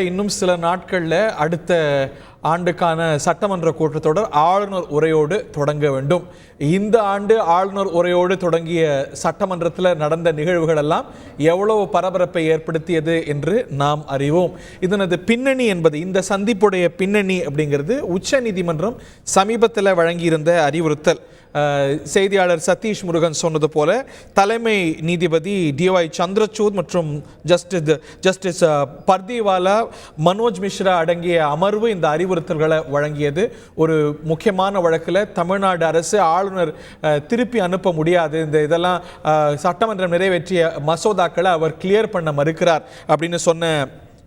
இன்னும் சில நாட்களில் அடுத்த ஆண்டுக்கான சட்டமன்ற கூட்டத்தொடர் ஆளுநர் உரையோடு தொடங்க வேண்டும். இந்த ஆண்டு ஆளுநர் உரையோடு தொடங்கிய சட்டமன்றத்தில் நடந்த நிகழ்வுகள் எல்லாம் எவ்வளவு பரபரப்பை ஏற்படுத்தியது என்று நாம் அறிவோம். இதனது பின்னணி என்பது, இந்த சந்திப்புடைய பின்னணி அப்படிங்கிறது உச்ச நீதிமன்றம் சமீபத்தில் வழங்கியிருந்த அறிவுறுத்தல். செய்தியாளர் சதீஷ் முருகன் சொன்னது போல தலைமை நீதிபதி DY சந்திரசூட் மற்றும் ஜஸ்டிஸ் பர்திவாலா, மனோஜ் மிஸ்ரா அடங்கிய அமர்வு இந்த அறிவுறுத்தல்களை வழங்கியது. ஒரு முக்கியமான வழக்கில் தமிழ்நாடு அரசு ஆளுநர் திருப்பி அனுப்ப முடியாது, இதெல்லாம் சட்டமன்றம் நிறைவேற்றிய மசோதாக்களை அவர் கிளியர் பண்ண மறுக்கிறார் அப்படின்னு சொன்ன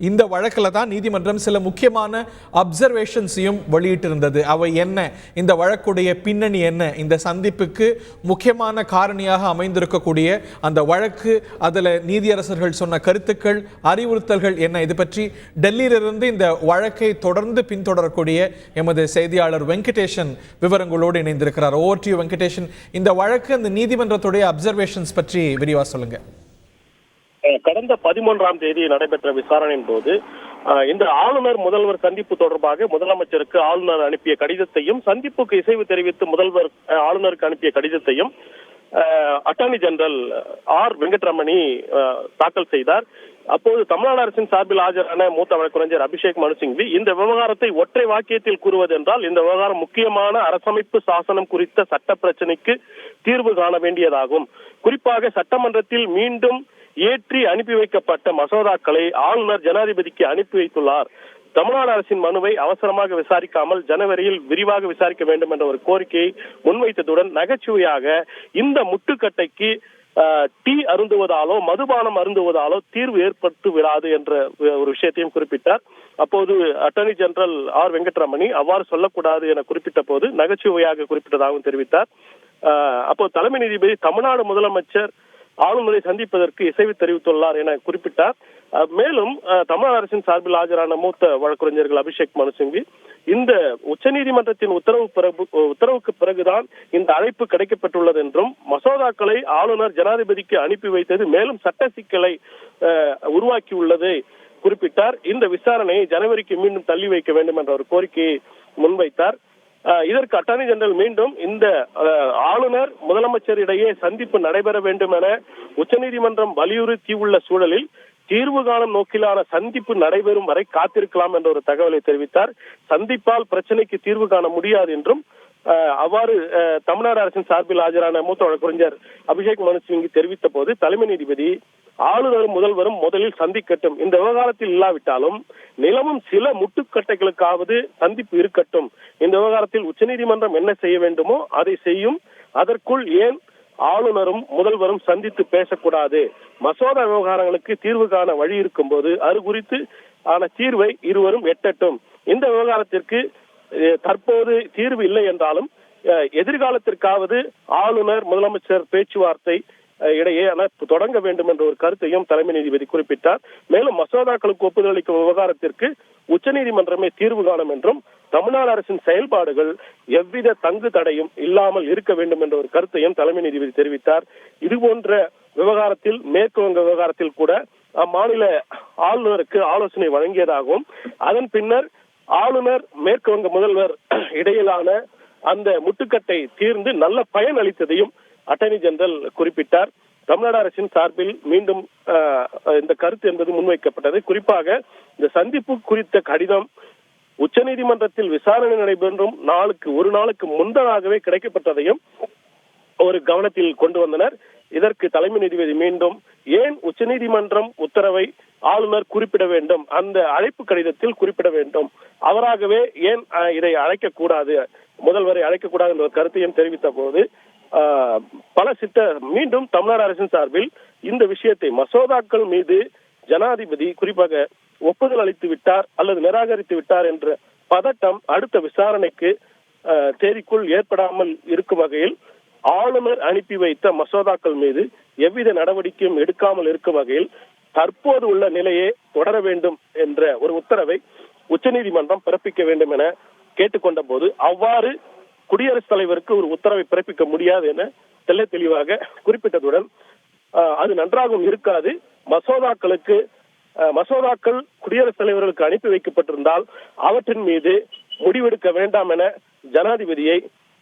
இந்த வழக்கில் தான் நீதிமன்றம் சில முக்கியமான அப்சர்வேஷன்ஸையும் வெளியிட்டிருந்தது. அவை என்ன, இந்த வழக்குடைய பின்னணி என்ன, இந்த சந்திப்புக்கு முக்கியமான காரணியாக அமைந்திருக்கக்கூடிய அந்த வழக்கு, அதில் நீதியரசர்கள் சொன்ன கருத்துக்கள், அறிவுறுத்தல்கள் என்ன, இது பற்றி டெல்லியிலிருந்து இந்த வழக்கை தொடர்ந்து பின்தொடரக்கூடிய எமது செய்தியாளர் வெங்கடேஷன் விவரங்களோடு இணைந்திருக்கிறார். Over to you Venkatesan. இந்த வழக்கு, இந்த நீதிமன்றத்துடைய அப்சர்வேஷன்ஸ் பற்றி விரிவாக சொல்லுங்க. கடந்த 13ஆம் தேதி நடைபெற்ற விசாரணையின் போது இந்த ஆளுநர் முதல்வர் சந்திப்பு தொடர்பாக முதலமைச்சருக்கு ஆளுநர் அனுப்பிய கடிதத்தையும், சந்திப்புக்கு இசைவு தெரிவித்து முதல்வர் ஆளுநருக்கு அனுப்பிய கடிதத்தையும் அட்டார்னி ஜெனரல் வெங்கட்ரமணி தாக்கல் செய்தார். அப்போது தமிழ்நாடு அரசின் சார்பில் ஆஜரான மூத்த வழக்கறிஞர் அபிஷேக் மனு சிங்வி இந்த விவகாரத்தை ஒற்றை வாக்கியத்தில் கூறுவதென்றால், இந்த விவகாரம் முக்கியமான அரசமைப்பு சாசனம் குறித்த சட்ட பிரச்சனைக்கு தீர்வு காண வேண்டியதாகும். குறிப்பாக சட்டமன்றத்தில் மீண்டும் ஏற்றி அனுப்பி வைக்கப்பட்ட மசோதாக்களை ஆளுநர் ஜனாதிபதிக்கு அனுப்பி வைத்துள்ளார். தமிழ்நாடு அரசின் மனுவை அவசரமாக விசாரிக்காமல் ஜனவரியில் விரிவாக விசாரிக்க வேண்டும் என்ற ஒரு கோரிக்கையை முன்வைத்ததுடன் நகைச்சுவையாக இந்த முட்டுக்கட்டைக்கு டீ அருந்துவதாலோ மதுபானம் அருந்துவதாலோ தீர்வு ஏற்பட்டு விடாது என்ற ஒரு விஷயத்தையும் குறிப்பிட்டார். அப்போது அட்டர்னி ஜெனரல் வெங்கட்ரமணி அவ்வாறு சொல்லக்கூடாது என குறிப்பிட்ட போது நகைச்சுவையாக குறிப்பிட்டதாகவும் தெரிவித்தார். அப்போது தலைமை நீதிபதி தமிழ்நாடு முதலமைச்சர் ஆளுநரை சந்திப்பதற்கு இசைவு தெரிவித்துள்ளார் என குறிப்பிட்டார். மேலும் தமிழ்நாடு அரசின் சார்பில் ஆஜரான மூத்த வழக்கறிஞர்கள் அபிஷேக் மனு சிங்வி இந்த உச்சநீதிமன்றத்தின் உத்தரவுக்கு பிறகுதான் இந்த அழைப்பு கிடைக்கப்பட்டுள்ளது என்றும், மசோதாக்களை ஆளுநர் ஜனாதிபதிக்கு அனுப்பி வைத்தது மேலும் சட்ட சிக்கலை உருவாக்கியுள்ளதை குறிப்பிட்டார். இந்த விசாரணையை ஜனவரிக்கு மீண்டும் தள்ளி வைக்க வேண்டும் என்ற ஒரு கோரிக்கையை முன்வைத்தார். இதற்கு அட்டார்னி ஜெனரல் மீண்டும் இந்த ஆளுநர் முதலமைச்சர் இடையே சந்திப்பு நடைபெற வேண்டும் என உச்சநீதிமன்றம் வலியுறுத்தியுள்ள சூழலில் தீர்வு காணும் நோக்கிலான சந்திப்பு நடைபெறும் வரை காத்திருக்கலாம் என்ற ஒரு தகவலை தெரிவித்தார். சந்திப்பால் பிரச்சனைக்கு தீர்வு காண முடியாது என்றும், அவ்வாறு தமிழ்நாடு அரசின் சார்பில் ஆஜரான மூத்த வழக்கறிஞர் அபிஷேக் மனு சிங்வி தெரிவித்த போது தலைமை நீதிபதி ஆளுநரும் முதல்வரும் முதலில் சந்திக்கட்டும், இந்த விவகாரத்தில் இல்லாவிட்டாலும் நிலவும் சில முட்டுக்கட்டைகளுக்காவது சந்திப்பு இருக்கட்டும், இந்த விவகாரத்தில் உச்சநீதிமன்றம் என்ன செய்ய வேண்டுமோ அதை செய்யும், அதற்குள் ஏன் ஆளுநரும் முதல்வரும் சந்தித்து பேசக்கூடாது, மசோதா விவகாரங்களுக்கு தீர்வு காண வழி இருக்கும் போது அது குறித்து ஆன தீர்வை இருவரும் எட்டட்டும், இந்த விவகாரத்திற்கு தற்போது தீர்வு இல்லை என்றாலும் எதிர்காலத்திற்காவது ஆளுநர் முதலமைச்சர் பேச்சுவார்த்தை இடையே தொடங்க வேண்டும் என்ற ஒரு கருத்தையும் தலைமை நீதிபதி குறிப்பிட்டார். மேலும் மசோதாக்களுக்கு ஒப்புதல் அளிக்கும் விவகாரத்திற்கு உச்சநீதிமன்றமே தீர்வு காணும் என்றும், தமிழ்நாடு அரசின் செயல்பாடுகள் எவ்வித தங்கு தடையும் இல்லாமல் இருக்க வேண்டும் என்ற ஒரு கருத்தையும் தலைமை நீதிபதி தெரிவித்தார். இதுபோன்ற விவகாரத்தில், மேற்கு வங்க விவகாரத்தில் கூட அம்மாநில ஆளுநருக்கு ஆலோசனை வழங்கியதாகவும், அதன் பின்னர் ஆளுநர் மேற்கு வங்க முதல்வர் இடையிலான அந்த முட்டுக்கட்டை தீர்ந்து நல்ல பயன் அளித்ததையும் அட்டர்னி ஜெனரல் குறிப்பிட்டார். தமிழ்நாடு அரசின் சார்பில் மீண்டும் இந்த கருத்து என்பது முன்வைக்கப்பட்டது. குறிப்பாக இந்த சந்திப்பு குறித்த கடிதம் உச்சநீதிமன்றத்தில் விசாரணை நடைபெறும் ஒரு நாளுக்கு முன்னதாகவே கிடைக்கப்பட்டதையும் ஒரு கவனத்தில் கொண்டு வந்தனர். இதற்கு தலைமை நீதிபதி மீண்டும் ஏன் உச்சநீதிமன்றம் உத்தரவை ஆளுநர் குறிப்பிட வேண்டும், அந்த அழைப்பு கடிதத்தில் குறிப்பிட வேண்டும், அவராகவே ஏன் இதை அழைக்கக்கூடாது, முதல்வரை அழைக்கக்கூடாது என்ற கருத்தையும் தெரிவித்த போது மீண்டும் தமிழ்நாடு அரசின் சார்பில் இந்த விஷயத்தை மசோதாக்கள் மீது ஜனாதிபதி குறிப்பாக ஒப்புதல் அளித்து விட்டார் அல்லது நிராகரித்து விட்டார் என்ற பதட்டம் அடுத்த விசாரணைக்கு தேதிக்குள் ஏற்படாமல் இருக்கும் வகையில் ஆளுநர் அனுப்பி வைத்த மசோதாக்கள் மீது எவ்வித நடவடிக்கையும் எடுக்காமல் இருக்கும் வகையில் தற்போது உள்ள நிலையே தொடர வேண்டும் என்ற ஒரு உத்தரவை உச்சநீதிமன்றம் பிறப்பிக்க வேண்டும் என கேட்டுக்கொண்ட போது, அவ்வாறு குடியரசுத் தலைவருக்கு ஒரு உத்தரவை பிறப்பிக்க முடியாது என தெளிவாக குறிப்பிட்டதுடன் அது நன்றாகவும் இருக்காது, மசோதாக்களுக்கு மசோதாக்கள் குடியரசுத் தலைவர்களுக்கு அனுப்பி வைக்கப்பட்டிருந்தால் அவற்றின் மீது முடிவெடுக்க வேண்டாம் என ஜனாதிபதியை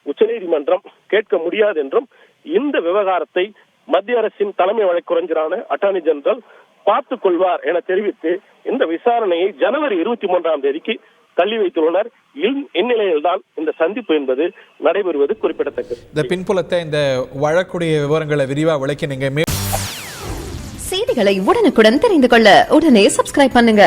உச்சநீதிமன்றம் கேட்க முடியாது என்றும், இந்த விவகாரத்தை மத்திய அரசின் தலைமை வழக்கறிஞரான அட்டார்னி ஜெனரல் பார்த்துக் கொள்வார் என தெரிவித்து இந்த விசாரணையை ஜனவரி 23ஆம் தேதிக்கு தள்ளி வைத்துள்ளனர். இந்நிலையில்தான் இந்த சந்திப்பு என்பது நடைபெறுவது குறிப்பிடத்தக்கது. இந்த பின்புலத்தை இந்த வழக்குடைய விவரங்களை விரிவா விளக்கினீங்க. செய்திகளை உடனுக்குடன் தெரிந்து கொள்ள உடனே சப்ஸ்கிரைப் பண்ணுங்க.